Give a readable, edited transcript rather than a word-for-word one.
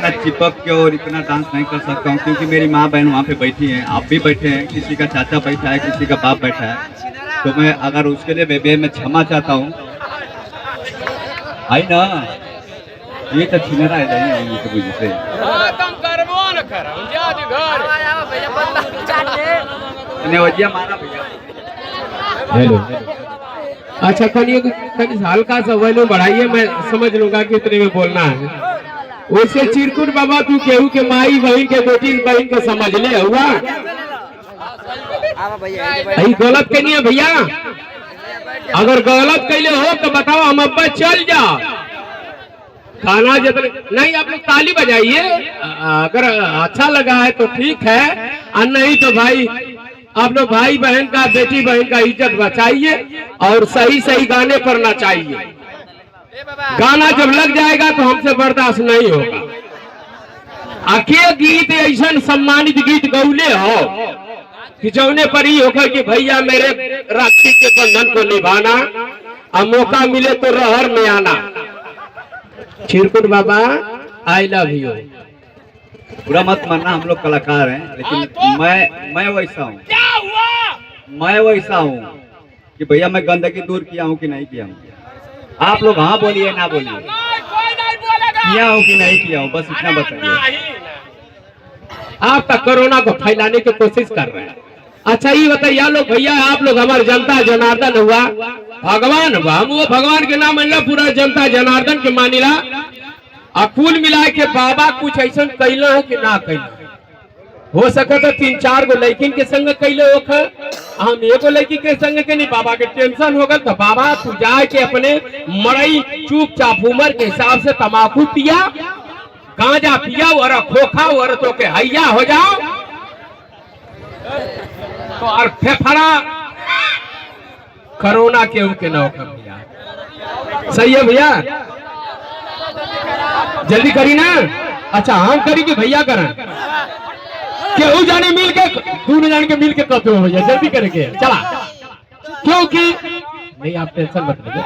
इतना चिपक के और इतना डांस नहीं कर सकता हूँ, क्योंकि मेरी माँ बहन वहाँ पे बैठी हैं, आप भी बैठे हैं, किसी का चाचा बैठा है, किसी का बाप बैठा है। तो मैं अगर उसके लिए बेबे मैं क्षमा चाहता हूँ। आई ना ये तो छिनरा है नहीं तो बुझ से नेवजिया मारा भैया। हेलो अच्छा कनिए हल्का सा वॉल्यूम बढ़ाइए, मैं समझ लूंगा कि इतने में बोलना है। वैसे चिरकुट बाबा तू केहू के माई बहन के बेटी बहन के समझ ले हुआ गलत के नहीं है भैया। अगर गलत कैले हो तो बताओ, हम अब्बा चल जाओ खाना जितने नहीं आप लोग ताली बजाइए, अगर अच्छा लगा है तो ठीक है, और नहीं तो भाई आप लोग भाई बहन का बेटी बहन का इज्जत बचाइए और सही सही गाने पर नचाइए। गाना जब लग जाएगा तो हमसे बर्दाश्त नहीं होगा। आखिर गीत ऐसा सम्मानित गीत गौले हो कि जौने पर ही होगा कि भैया मेरे राखी के बंधन को निभाना और मौका मिले तो रहर में आना। चिरकुट बाबा आई लव यू। बुरा मत मानना, हम लोग कलाकार हैं, लेकिन मैं वैसा हूँ, मैं वैसा हूँ कि भैया मैं गंदगी दूर किया हूँ कि नहीं किया हूँ। आप लोग हाँ बोलिए ना बोलिए, किया हूँ कि नहीं किया हूँ, बस इतना बताइए। आप तक कोरोना को फैलाने की कोशिश कर रहे हैं। अच्छा ये बताइए लोग भैया, आप लोग हमारे जनता जनार्दन हुआ भगवान हुआ, हम वो भगवान के नाम अल्लाह पूरा जनता जनार्दन के मानिला। और कुल मिला के बाबा कुछ ऐसा कैला है कि ना कैला हो सके तो 3-4 गो लड़किन के संग कैले हो, हम एगो लड़की के संग के नहीं। बाबा के टेंशन हो गल तो बाबा तू जाए के अपने मड़ई चुपचाप उम्र के हिसाब से तमाकू पिया, गांजा पिया और खोखा और तो के हैया हो जाओ तो और फेफड़ा कोरोना के उनके न होगा भैया। सही है भैया, जल्दी करी ना। अच्छा हम करी कि भैया करें, केहू जाने मिल के दोनों जान के मिल के कहते हो भैया जल्दी करेंगे चला, क्योंकि नहीं आप टेंशन मत लीजिए।